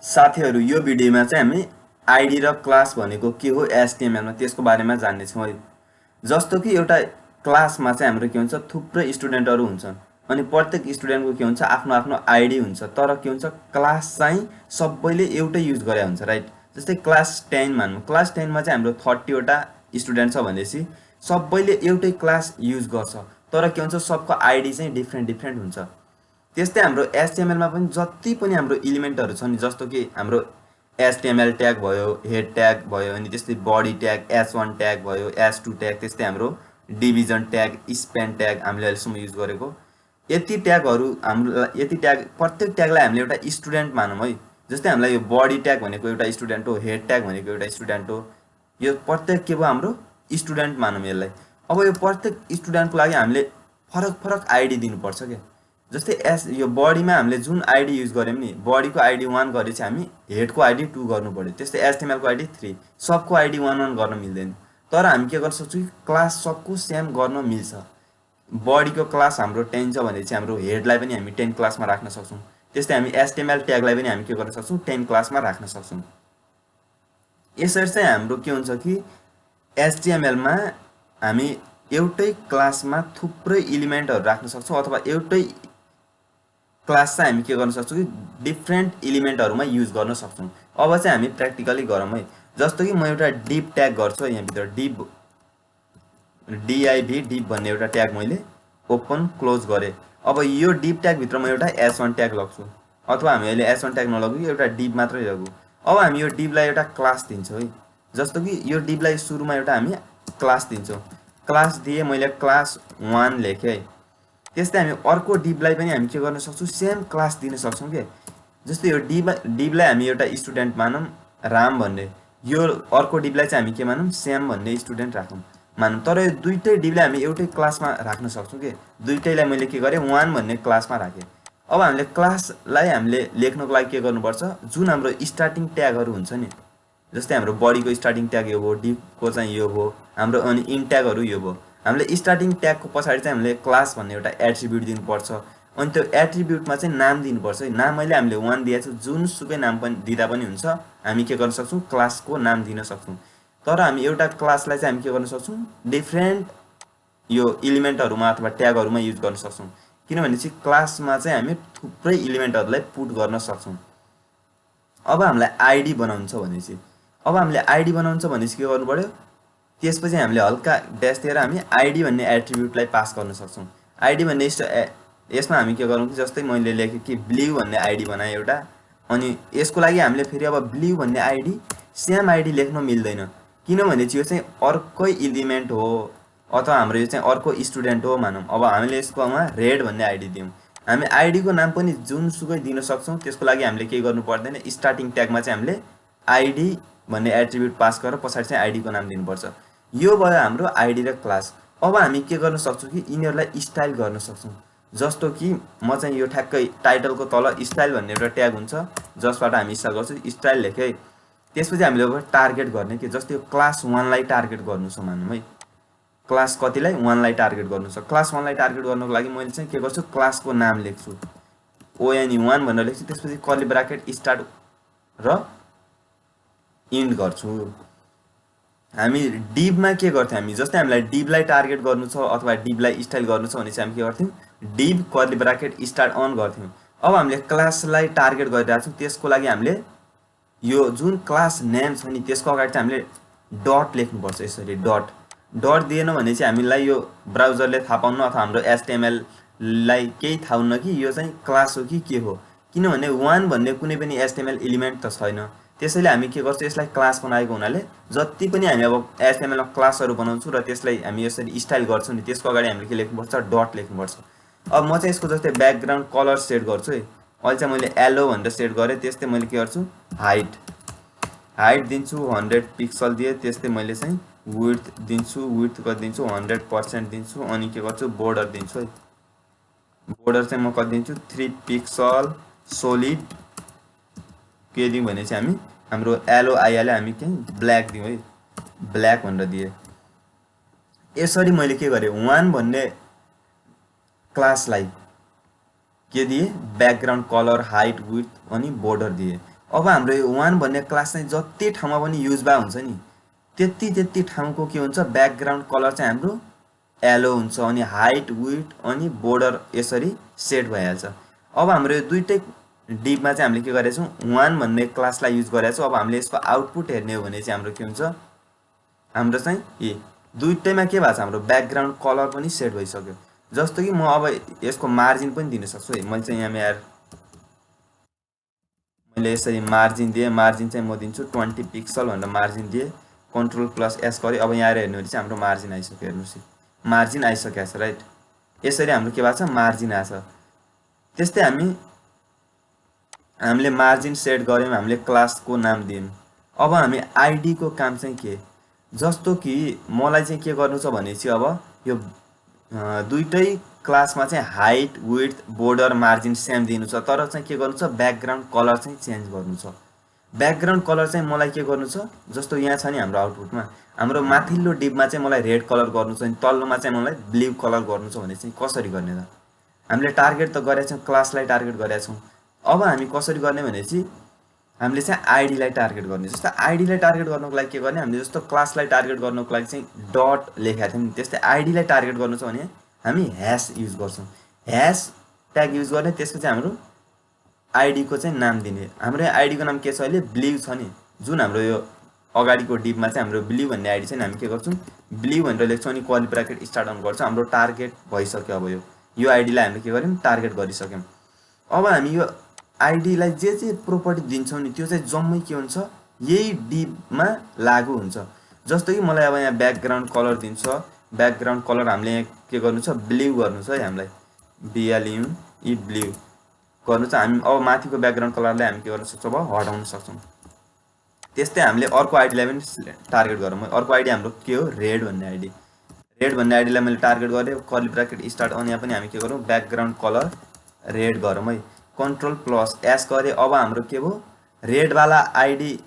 साथीहरु यो भिडियोमा चाहिँ हामी आईडी र क्लास भनेको के हो एचटीएमएल मा त्यसको बारेमा जान्ने छौं है। जस्तो कि एउटा क्लासमा चाहिँ हाम्रो के हुन्छ थुप्रै स्टुडेन्टहरु हुन्छन् अनि प्रत्येक स्टुडेन्टको के हुन्छ आफ्नो आफ्नो आईडी हुन्छ तर के हुन्छ क्लास चाहिँ सबैले एउटै युज गरे हुन्छ राइट। जस्तै क्लास 10 मानौं क्लास 10 मा चाहिँ हाम्रो 30 वटा स्टुडेन्ट छ भनेपछि सबैले एउटै क्लास युज गर्छ तर के हुन्छ सबको आईडी चाहिँ डिफरेन्ट हुन्छ। त्यस्तै हाम्रो एचटीएमएल मा पनि जति पनि हाम्रो एलिमेन्टहरु छन् जस्तो कि हाम्रो एचटीएमएल ट्याग भयो हेड ट्याग भयो अनि त्यस्तै बडी ट्याग h1 ट्याग भयो h2 ट्याग त्यस्तै हाम्रो डिभिजन ट्याग स्प्यान ट्याग हामीले अहिलेसम्म युज गरेको यति ट्यागहरु हाम्रो यति ट्याग प्रत्येक ट्यागलाई हामीले एउटा स्टुडेन्ट मानौं है। जस्तै हामीलाई यो बडी ट्याग भनेको एउटा स्टुडेन्ट हो हेड ट्याग भनेको एउटा स्टुडेन्ट हो यो प्रत्येक के भयो हाम्रो स्टुडेन्ट मानौं यसलाई। अब यो प्रत्येक स्टुडेन्टको लागि हामीले फरक आईडी दिनुपर्छ के। जस्तै यो बडीमा हामीले जुन आईडी युज गर्यौं नि बडीको आईडी 1 गरेपछि हामी हेडको आईडी 2 गर्नु पर्यो त्यस्तै एचटीएमएल को आईडी 3 सबको आईडी 1 गर्न मिल्दैन तर हामी के गर्न सक्छौं क्लास सबको सेम गर्न मिल्छ। बडीको क्लास हाम्रो 10 छ भने चाहिँ हाम्रो हेडलाई पनि हामी 10 क्लासमा राख्न सक्छौं त्यस्तै हामी एचटीएमएल ट्यागलाई पनि हामी के गर्न सक्छौं 10 क्लासमा राख्न सक्छौं। यसरी चाहिँ हाम्रो के हुन्छ कि एचटीएमएल मा हामी एउटै क्लासमा थुप्रै एलिमेन्टहरु राख्न सक्छौं अथवा एउटै क्लास चाहिँ हामी के गर्न सक्छौं कि डिफरेन्ट एलिमेन्टहरुमा युज गर्न सक्छौं। अब चाहिँ हामी प्र्याक्टिकली गरौँ है। जस्तो कि म एउटा डिभ ट्याग गर्छु यहाँ भित्र डिभ डिभ भन्ने एउटा ट्याग मैले ओपन क्लोज गरे। अब यो डिभ ट्याग भित्र म एउटा h1 ट्याग लग्छु अथवा हामी अहिले h1 ट्याग नलगु एउटा डिभ मात्रै लगु। अब हामी यो डिभलाई एउटा क्लास दिन्छौं है। जस्तो कि यो डिभलाई सुरुमा एउटा हामी क्लास दिन्छौं क्लास दिए मैले क्लास 1 लेखे है। त्यस्तै हामी अर्को डिभलाई पनि हामी के गर्न सक्छौं सेम क्लास दिन सक्छौं के। जस्तै यो डिभलाई हामी एउटा स्टुडेन्ट मानौं राम भन्ने यो अर्को डिभलाई चाहिँ हामी के मानौं श्याम भन्ने स्टुडेन्ट राखौं मानौं तर यो दुईटै डिभलाई हामी एउटै क्लासमा राख्न सक्छौं के। दुईटैलाई मैले के गरे 1 भन्ने क्लासमा राखे। अब हामीले क्लासलाई हामीले लेख्नको लागि के गर्नुपर्छ जुन हाम्रो स्टार्टिङ ट्यागहरु हुन्छ नि जस्तै हाम्रो बडीको स्टार्टिङ ट्याग यो हो डिभको चाहिँ यो हो हाम्रो अनि इन ट्यागहरु यो हो हामीले स्टार्टिङ ट्यागको पछाडी चाहिँ हामीले क्लास भन्ने एउटा एट्रिब्युट दिनुपर्छ अनि त्यो एट्रिब्युटमा चाहिँ नाम दिनुपर्छ है। नाम अहिले हामीले 1 दिएको छु जुनसुकै नाम पनि दिदा पनि हुन्छ हामी के गर्न सक्छौं क्लासको नाम दिन सक्छौं तर हामी एउटा क्लासलाई चाहिँ हामी के गर्न सक्छौं डिफरेन्ट यो एलिमेन्टहरुमा अथवा ट्यागहरुमा युज गर्न सक्छौं किनभने चाहिँ क्लासमा चाहिँ हामी थुप्रै एलिमेन्टहरुलाई पुट गर्न सक्छौं। अब हामीलाई आईडी बनाउनु छ भनेपछि अब हामीले आईडी बनाउनु छ भनेपछि के गर्नु पर्यो त्यसपछि हामीले हल्का ड्याश दिएर हामी आईडी भन्ने एट्रिब्युटलाई पास गर्न सक्छौं। आईडी भन्ने यसमा हामी के गरौँ कि जस्तै मैले लेखे कि ब्लू भन्ने आईडी बनाए एउटा अनि यसको लागि हामीले फेरि अब ब्लू भन्ने आईडी सेम आईडी लेख्न मिल्दैन किनभने चाहिँ यो चाहिँ अर्कै एलिमेन्ट हो अथवा हाम्रो यो चाहिँ अर्को स्टुडेन्ट हो मानौं। अब हामीले यसकोमा रेड भन्ने आईडी दियौं हामी आईडी को नाम पनि जुनसुकै दिन सक्छौं त्यसको लागि हामीले के गर्नु पर्दैन स्टार्टिङ ट्यागमा चाहिँ हामीले आईडी भन्ने एट्रिब्युट पास गरेर पछाडी चाहिँ आईडी को नाम दिनुपर्छ। यो भयो हाम्रो आईडी र क्लास। अब हामी के गर्न सक्छौं कि यिनीहरुलाई स्टाइल गर्न सक्छौं जस्तो कि म चाहिँ यो ठ्याक्कै टाइटलको तल स्टाइल भन्ने एउटा ट्याग हुन्छ जसबाट हामी स्टाइल गर्छौं स्टाइल लेखे। त्यसपछि हामीले अब टार्गेट गर्ने के जस्तै यो क्लास 1 लाई टार्गेट गर्नु छ मानौं है। क्लास कतिलाई 1 लाई टार्गेट गर्नु छ क्लास 1 लाई टार्गेट गर्नको लागि मैले चाहिँ के गर्छु क्लासको नाम लेख्छु ONE1 भनेर लेख्छु त्यसपछि कर्ली ब्राकेट स्टार्ट र इन्ड गर्छु। हामी डिभमा के गर्थ्यौं हामी जस्तै हामीलाई डिभलाई टार्गेट गर्नु छ अथवा डिभलाई स्टाइल गर्नु छ भने चाहिँ हामी के गर्थ्यौं div curly bracket start on गर्थ्यौं। अब हामीले क्लासलाई टार्गेट गरिरहेका छौं त्यसको लागि हामीले यो जुन क्लास नेम छ नि त्यसको अगाडि चाहिँ हामीले डट लेख्नुपर्छ यसरी डट दिएन भने चाहिँ हामीलाई यो ब्राउजरले थाहा पाउन अथवा हाम्रो एचटीएमएल लाई केही थाहा हुन्न कि यो चाहिँ क्लास हो कि के हो किनभने 1 भन्ने कुनै पनि एचटीएमएल एलिमेन्ट त छैन त्यसैले हामी के गर्छौं यसलाई क्लास बनाएको हुनाले जति पनि हामी अब एचटीएमएल मा क्लासहरु बनाउँछौं र त्यसलाई हामी यसरी स्टाइल गर्छौं नि त्यसको अगाडि हामीले के लेख्नुपर्छ डट लेख्नुपर्छ। अब म चाहिँ यसको जस्तै ब्याकग्राउन्ड कलर सेट गर्छु है अहिले चाहिँ मैले येलो भनेर सेट गरे त्यस्तै मैले के गर्छु हाइट दिन्छु 100 पिक्सल दिए त्यस्तै मैले चाहिँ विड्थ दिन्छु विड्थ कति दिन्छु 100% दिन्छु अनि के गर्छु बोर्डर दिन्छु है बोर्डर चाहिँ म कति दिन्छु 3 पिक्सल सोलिड के दिउँ भने चाहिँ हामी हाम्रो येलो आइहाल्यो हामी के ब्ल्याक दिउँ है ब्ल्याक भनेर दिए। यसरी मैले के गरे 1 भन्ने क्लासलाई के दिए बैकग्राउंड कलर हाइट विड्थ अनि बोर्डर दिए अब हाम्रो यो 1 भन्ने क्लास चाहिँ जति ठाउँमा पनि युज भए हुन्छ नि त्यति ठाउँको के हुन्छ ब्याकग्राउन्ड कलर चाहिँ हाम्रो येलो हुन्छ अनि हाइट विड्थ अनि बोर्डर यसरी सेट भइहाल्छ। अब हाम्रो यो दुईटै डिपमा चाहिँ हामीले के गरेछौँ 1 भन्ने क्लासलाई युज गरेका छौँ। अब हामीले यसको आउटपुट हेर्ने हो भने चाहिँ हाम्रो के हुन्छ हाम्रो चाहिँ ए दुईटैमा के भएको छ हाम्रो ब्याकग्राउन्ड कलर पनि सेट भइसक्यो। जस्तो कि म अब यसको मार्जिन पनि दिन सक्छु है। मैले चाहिँ यहाँ मैले यसरी मार्जिन दिएँ, मार्जिन चाहिँ म दिन्छु 20 पिक्सल भनेर मार्जिन दिएँ, Ctrl+S गरेँ। अब यहाँ हेर्नु भने चाहिँ हाम्रो मार्जिन आइसक्यो। हेर्नुहोस् मार्जिन आइसकेको छ राइट। यसरी हाम्रो के भएको छ मार्जिन आछ। त्यस्तै हामीले मार्जिन सेट गऱ्यौँ, हामीले क्लासको नाम दियौँ। अब हामी आइडी को काम चाहिँ के, जस्तो कि मलाई चाहिँ के गर्नु छ भने चाहिँ अब यो दुईटै क्लासमा चाहिँ height width border margin same दिनु छ, तर चाहिँ के गर्नु छ ब्याकग्राउन्ड कलर चाहिँ चेन्ज गर्नु छ। ब्याकग्राउन्ड कलर चाहिँ मलाई के गर्नु छ, जस्तो यहाँ छ नि हाम्रो आउटपुटमा हाम्रो माथिल्लो डिपमा चाहिँ मलाई रेड कलर गर्नु छ, अनि तल्लोमा चाहिँ मलाई ब्लू कलर गर्नु छ भने चाहिँ कसरी गर्ने त? हामीले टार्गेट त गरेका छौँ, क्लासलाई टार्गेट गरेका छौँ। अब हामी कसरी गर्ने भनेपछि हामीले चाहिँ आइडीलाई टार्गेट गर्ने। जस्तो आइडीलाई टार्गेट गर्नको लागि के गर्ने, हामीले जस्तो क्लासलाई टार्गेट गर्नको लागि चाहिँ डट लेखेका थियौँ, त्यस्तै आइडीलाई टार्गेट गर्नु छ भने हामी ह्यास युज गर्छौँ। ह्यास ट्याग युज गर्ने, त्यसपछि हाम्रो आइडी को चाहिँ नाम दिने। हाम्रो यहाँ आइडी को नाम के छ अहिले ब्लू छ नि, जुन हाम्रो यो अगाडिको डिपमा चाहिँ हाम्रो ब्लू भन्ने आइडी चाहिँ हामी के गर्छौँ ब्लू भनेर लेख्छौँ अनि कर्ली ब्राकेट स्टार्ट अन गर्छौँ। हाम्रो टार्गेट भइसक्यो। अब यो आइडीलाई हामीले के गर्यौँ टार्गेट गरिसक्यौँ। अब हामी यो आइडीलाई जे प्रोपर्टी दिन्छौँ नि त्यो चाहिँ जम्मै के हुन्छ यही डिपमा लागू हुन्छ। जस्तो कि मलाई अब यहाँ ब्याकग्राउन्ड कलर दिन्छ, ब्याकग्राउन्ड कलर हामीले यहाँ के गर्नु छ ब्लू गर्नु छ है, हामीलाई BLUE ब्लू गर्नु छ। हामी अब माथिको ब्याकग्राउन्ड कलरलाई हामी के गर्न सक्छौँ अब हटाउन सक्छौँ। त्यस्तै हामीले अर्को आइडीलाई पनि टार्गेट गरौँ। अर्को आइडी हाम्रो के हो रेड भन्ने आइडी। रेड भन्ने आइडीलाई मैले टार्गेट गरेँ, कर्ली ब्राकेट स्टार्ट अन, यहाँ पनि हामी के गरौँ ब्याकग्राउन्ड कलर रेड गरौँ है, Ctrl+S गरेँ। अब हाम्रो के भयो रेडवाला आइडी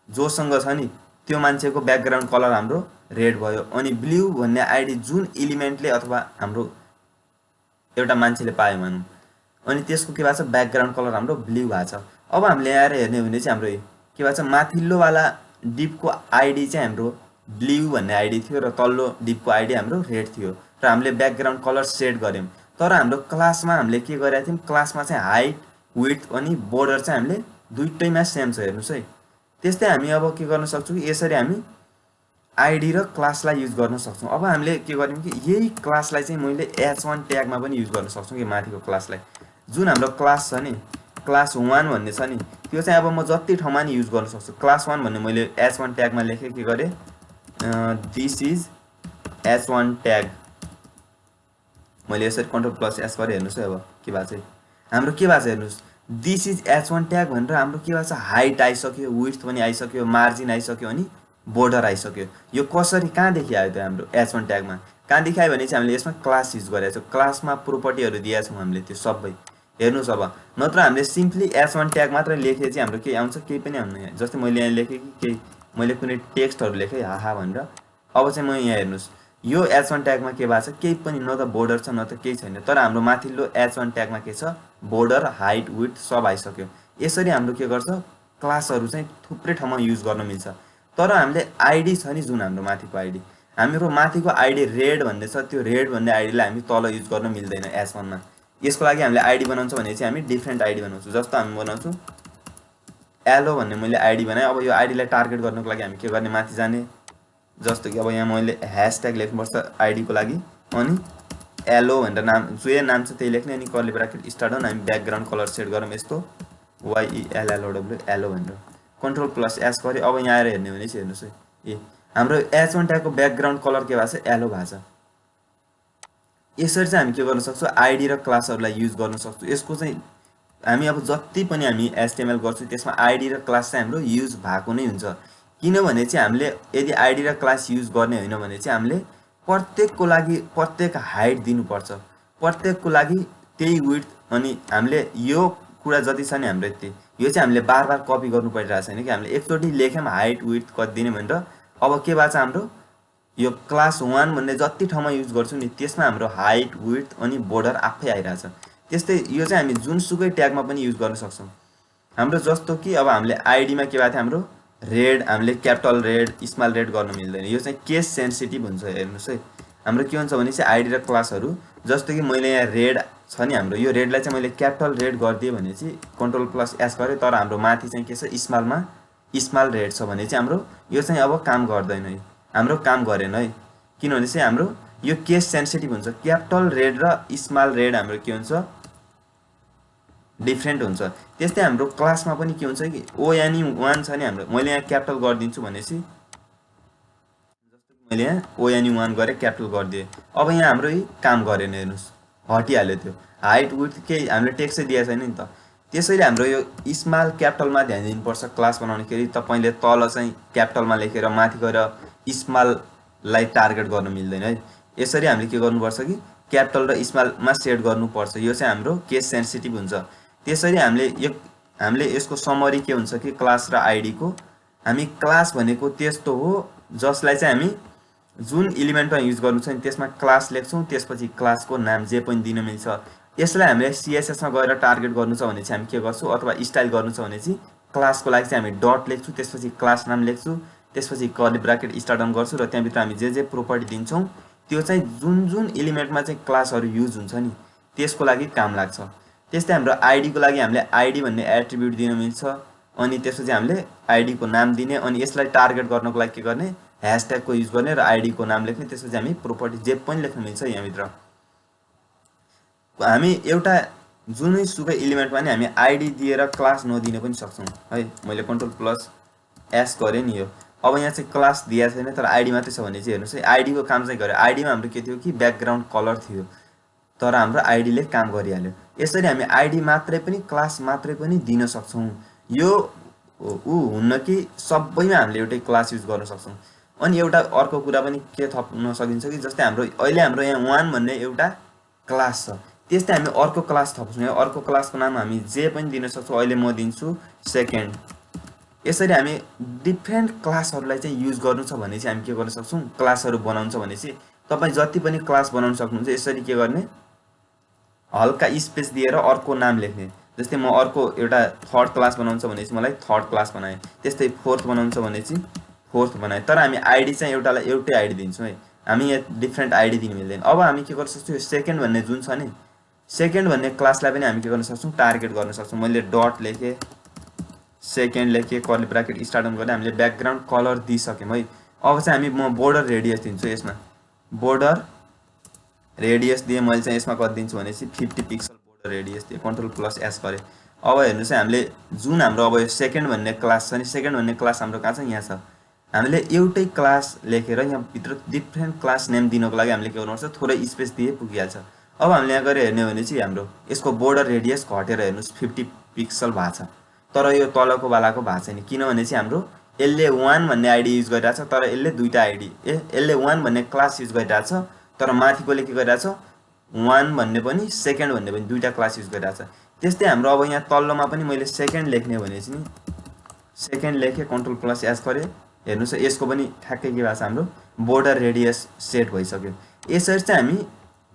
जोसँग छ नि त्यो मान्छेको ब्याकग्राउन्ड कलर हाम्रो रेड भयो। अनि ब्लू भन्ने आइडी जुन एलिमेन्टले अथवा हाम्रो एउटा मान्छेले पायो भनौँ, अनि त्यसको के भएको छ ब्याकग्राउन्ड कलर हाम्रो ब्लू भएको छ। अब हामीले आएर हेर्ने हो भने चाहिँ हाम्रो के भएको छ माथिल्लोवाला डिपको आइडी चाहिँ हाम्रो ब्लू भन्ने आइडी थियो र तल्लो डिपको आइडी हाम्रो रेड थियो र हामीले ब्याकग्राउन्ड कलर सेट गऱ्यौँ। तर हाम्रो क्लासमा हामीले के गरेका थियौँ, क्लासमा चाहिँ हाइट विड्थ अनि बोर्डर चाहिँ हामीले दुईटैमा सेम छ। हेर्नुहोस् है। त्यस्तै हामी अब के गर्न सक्छौँ कि यसरी हामी आइडी र क्लासलाई युज गर्न सक्छौँ। अब हामीले के गर्यौँ कि यही क्लासलाई चाहिँ मैले H1 ट्यागमा पनि युज गर्न सक्छौँ कि माथिको क्लासलाई जुन हाम्रो क्लास छ नि क्लास 1 भन्ने छ नि त्यो चाहिँ अब म जति ठाउँमा नि युज गर्न सक्छु। क्लास 1 भन्ने मैले H1 ट्यागमा लेखेँ, के गरेँ दिस इज H1 ट्याग, मैले यसरी Ctrl+S गरेँ। हेर्नुहोस् है अब के भएको छ हाम्रो के भएको छ हेर्नुहोस् दिस इज H1 ट्याग भनेर हाम्रो के भएको छ हाइट आइसक्यो, विड्थ पनि आइसक्यो, मार्जिन आइसक्यो अनि बोर्डर आइसक्यो। यो कसरी कहाँदेखि आयो त हाम्रो H1 ट्यागमा कहाँदेखि आयो भने चाहिँ हामीले यसमा क्लास युज गरेका छौँ, क्लासमा प्रोपर्टीहरू दिएका छौँ हामीले त्यो सबै। हेर्नुहोस् अब नत्र हामीले सिम्पली H1 ट्याग मात्र लेखे चाहिँ हाम्रो के आउँछ केही पनि आउँदैन। जस्तै मैले यहाँ लेखेँ कि केही मैले कुनै टेक्स्टहरू लेखेँ हाहा भनेर, अब चाहिँ म यहाँ हेर्नुहोस् यो H1 ट्यागमा के भएको छ केही पनि न त बोर्डर छ न त केही छैन, तर हाम्रो माथिल्लो H1 ट्यागमा के छ बोर्डर हाइट विड्थ सब आइसक्यो। यसरी हाम्रो के गर्छ क्लासहरू चाहिँ थुप्रै ठाउँमा युज गर्न मिल्छ। तर हामीले आइडी छ नि जुन हाम्रो माथिको आइडी, हाम्रो माथिको आइडी रेड भन्ने छ, त्यो रेड भन्ने आइडीलाई हामी तल युज गर्न मिल्दैन H1 मा। यसको लागि हामीले आइडी बनाउँछ भने चाहिँ हामी डिफ्रेन्ट आइडी बनाउँछौँ। जस्तो हामी बनाउँछौँ एलो भन्ने मैले आइडी बनाएँ। अब यो आइडीलाई टार्गेट गर्नको लागि हामी के गर्ने माथि जाने, जस्तो कि अब यहाँ मैले ह्यासट्याग लेख्नुपर्छ आइडीको लागि अनि एलो भनेर नाम जे नाम छ त्यही लेख्ने अनि कर्ली ब्राकेट स्टार्ट अन, हामी ब्याकग्राउन्ड कलर सेट गरौँ यस्तो YELLOW एलो भनेर Ctrl+S गरेँ। अब यहाँ आएर हेर्ने भने चाहिँ हेर्नुहोस् है ए हाम्रो H1 ट्यागको ब्याकग्राउन्ड कलर के भएको छ एलो भएको छ। यसरी चाहिँ हामी के गर्न सक्छौँ आइडी र क्लासहरूलाई युज गर्न सक्छौँ। यसको चाहिँ हामी अब जति पनि हामी HTML गर्छौँ त्यसमा आइडी र क्लास चाहिँ हाम्रो युज भएको नै हुन्छ। किनभने चाहिँ हामीले यदि आइडी र क्लास युज गर्ने होइन भने चाहिँ हामीले प्रत्येकको लागि प्रत्येक हाइट दिनुपर्छ, प्रत्येकको लागि त्यही विड्थ, अनि हामीले यो कुरा जति छ नि हाम्रो यति यो चाहिँ हामीले बार बार कपी गर्नु परिरहेको छैन कि हामीले एकचोटि लेख्यौँ हाइट विड्थ कति दिने भनेर। अब के भएको छ हाम्रो यो क्लास 1 भन्ने जति ठाउँमा युज गर्छौँ नि त्यसमा हाम्रो हाइट विड्थ अनि बोर्डर आफै आइरहेछ। त्यस्तै यो चाहिँ हामी जुनसुकै ट्यागमा पनि युज गर्न सक्छौँ। हाम्रो जस्तो कि अब हामीले आइडीमा के भएको थियो हाम्रो रेड, हामीले क्यापिटल रेड स्मल रेड गर्न मिल्दैन, यो चाहिँ केस सेन्सिटिभ हुन्छ। हेर्नुहोस् है, हाम्रो के हुन्छ भने चाहिँ आइडी र क्लासहरू, जस्तो कि मैले यहाँ रेड छ नि हाम्रो, यो रेडलाई चाहिँ मैले क्यापिटल रेड गरिदिएँ भने चाहिँ Ctrl+S गरेँ, तर हाम्रो माथि चाहिँ के छ स्मलमा स्मल रेड छ भने चाहिँ हाम्रो यो चाहिँ अब काम गर्दैन है, हाम्रो काम गरेन है, किनभने चाहिँ हाम्रो यो केस सेन्सिटिभ हुन्छ। क्यापिटल रेड र स्मल रेड हाम्रो के हुन्छ डिफ्रेन्ट हुन्छ। त्यस्तै हाम्रो क्लासमा पनि के हुन्छ कि ONE1 छ नि हाम्रो, मैले यहाँ क्यापिटल गरिदिन्छु भनेपछि मैले यहाँ ONE1 गरेँ क्यापिटल गरिदिएँ, अब यहाँ हाम्रो यी काम गरेन, हेर्नुहोस् हटिहाल्यो त्यो हाइट विड्थ केही हामीले टेक्स्टै दिएको छैन नि त। त्यसैले हाम्रो यो स्मल क्यापिटलमा ध्यान दिनुपर्छ क्लास बनाउँदाखेरि। तपाईँले तल चाहिँ क्यापिटलमा लेखेर माथि गएर स्मललाई टार्गेट गर्न मिल्दैन है, यसरी हामीले के गर्नुपर्छ कि क्यापिटल र स्मलमा सेट गर्नुपर्छ, यो चाहिँ हाम्रो केस सेन्सिटिभ हुन्छ। त्यसरी हामीले यसको समरी के हुन्छ कि क्लास र आइडीको, हामी क्लास भनेको त्यस्तो हो जसलाई चाहिँ हामी जुन इलिमेन्टमा युज गर्नु छ नि त्यसमा क्लास लेख्छौँ, त्यसपछि क्लासको नाम जे पनि दिन मिल्छ। यसलाई हामीले CSSमा गएर टार्गेट गर्नु छ भने चाहिँ हामी के गर्छौँ, अथवा स्टाइल गर्नु छ भने चाहिँ क्लासको लागि चाहिँ हामी डट लेख्छौँ, त्यसपछि क्लास नाम लेख्छु, त्यसपछि कर्ली ब्राकेट स्टार्ट डाउन गर्छु र त्यहाँभित्र हामी जे प्रोपर्टी दिन्छौँ त्यो चाहिँ जुन जुन इलिमेन्टमा चाहिँ क्लासहरू युज हुन्छ नि त्यसको लागि काम लाग्छ। त्यस्तै हाम्रो आइडीको लागि हामीले आइडी भन्ने एट्रिब्युट दिन मिल्छ, अनि त्यसपछि हामीले आइडीको नाम दिने, अनि यसलाई टार्गेट गर्नको लागि के गर्ने ह्यासट्यागको युज गर्ने र आइडीको नाम लेख्ने, त्यसपछि हामी प्रोपर्टी जे पनि लेख्न मिल्छ। यहाँभित्र हामी एउटा जुनै सुकै इलिमेन्टमा नि हामी आइडी दिएर क्लास नदिन पनि सक्छौँ है। मैले Ctrl+S गरेँ नि यो, अब यहाँ चाहिँ क्लास दिएको छैन तर आइडी मात्रै छ भने चाहिँ हेर्नुहोस् है आइडीको काम चाहिँ गर्यो। आइडीमा हाम्रो के थियो कि ब्याकग्राउन्ड कलर थियो, तर हाम्रो आइडीले काम गरिहाल्यो। यसरी हामी आइडी मात्रै पनि क्लास मात्रै पनि दिन सक्छौँ। यो हुन्न कि सबैमा हामीले एउटै क्लास युज गर्न सक्छौँ। अनि एउटा अर्को कुरा पनि के थप्न सकिन्छ कि जस्तै हाम्रो अहिले हाम्रो यहाँ 1 भन्ने एउटा क्लास छ, त्यस्तै हामी अर्को क्लास थप्छौँ। अर्को क्लासको नाम हामी जे पनि दिन सक्छौँ, अहिले म दिन्छु सेकेन्ड। यसरी हामी डिफ्रेन्ट क्लासहरूलाई चाहिँ युज गर्नु छ भने चाहिँ हामी के गर्न सक्छौँ, क्लासहरू बनाउनु छ भने चाहिँ तपाईँ जति पनि क्लास बनाउन सक्नुहुन्छ। यसरी के गर्ने, हल्का स्पेस दिएर अर्को नाम लेख्ने। जस्तै म अर्को एउटा थर्ड क्लास बनाउनु छ भने चाहिँ मलाई थर्ड क्लास बनाएँ, त्यस्तै फोर्थ बनाउनु छ भने चाहिँ फोर्थ बनाएँ, तर हामी आइडी चाहिँ एउटालाई एउटै आइडी दिन्छौँ है, हामी यहाँ डिफ्रेन्ट आइडी दिनु मिल्दैन। अब हामी के गर्न सक्छौँ, सेकेन्ड भन्ने जुन छ नि सेकेन्ड भन्ने क्लासलाई पनि हामी के गर्न सक्छौँ, टार्गेट गर्न सक्छौँ। मैले डट लेखेँ, सेकेन्ड लेखेँ, कर्ली ब्राकेट स्टार्ट गर्न हामीले ब्याकग्राउन्ड कलर दिइसक्यौँ है। अब चाहिँ हामी म बोर्डर रेडियस दिन्छु, यसमा बोर्डर रेडियस दिएँ मैले चाहिँ, यसमा कति दिन्छु भने चाहिँ 50 पिक्सल बोर्डर रेडियस दिएँ, Ctrl+S गरेँ। अब हेर्नुहोस् है हामीले जुन हाम्रो अब यो सेकेन्ड भन्ने क्लास छ नि, सेकेन्ड भन्ने क्लास हाम्रो कहाँ छ, यहाँ छ। हामीले एउटै क्लास लेखेर यहाँभित्र डिफ्रेन्ट क्लास नेम दिनको लागि हामीले के गर्नुपर्छ, थोरै स्पेस दिए पुगिहाल्छ। अब हामीले यहाँ गएर हेर्ने भने चाहिँ हाम्रो यसको बोर्डर रेडियस घटेर हेर्नुहोस् 50 पिक्सल भएको छ, तर यो तलको वालाको भएको छैन, किनभने चाहिँ हाम्रो यसले 1 भन्ने आइडी युज गरिरहेछ, तर यसले दुईटा आइडी यसले 1 भन्ने क्लास युज गरिरहेछ, तर माथिकोले के गरिरहेछ 1 भन्ने पनि सेकेन्ड भन्ने पनि दुईटा क्लास युज गरिरहेछ। त्यस्तै हाम्रो अब यहाँ तल्लोमा पनि मैले सेकेन्ड लेख्ने भने चाहिँ सेकेन्ड लेखेँ, Ctrl+S गरेँ, हेर्नुहोस् यसको पनि ठ्याक्कै के भएको छ, हाम्रो बोर्डर रेडियस सेट भइसक्यो। यसरी चाहिँ हामी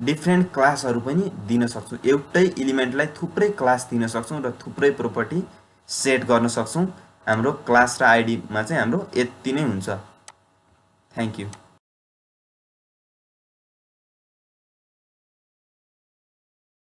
डिफ्रेन्ट क्लासहरू पनि दिन सक्छौँ, एउटै इलिमेन्टलाई थुप्रै क्लास दिन सक्छौँ र थुप्रै प्रोपर्टी सेट गर्न सक्छौँ। हाम्रो क्लास र आइडीमा चाहिँ हाम्रो यति नै हुन्छ। Thank you.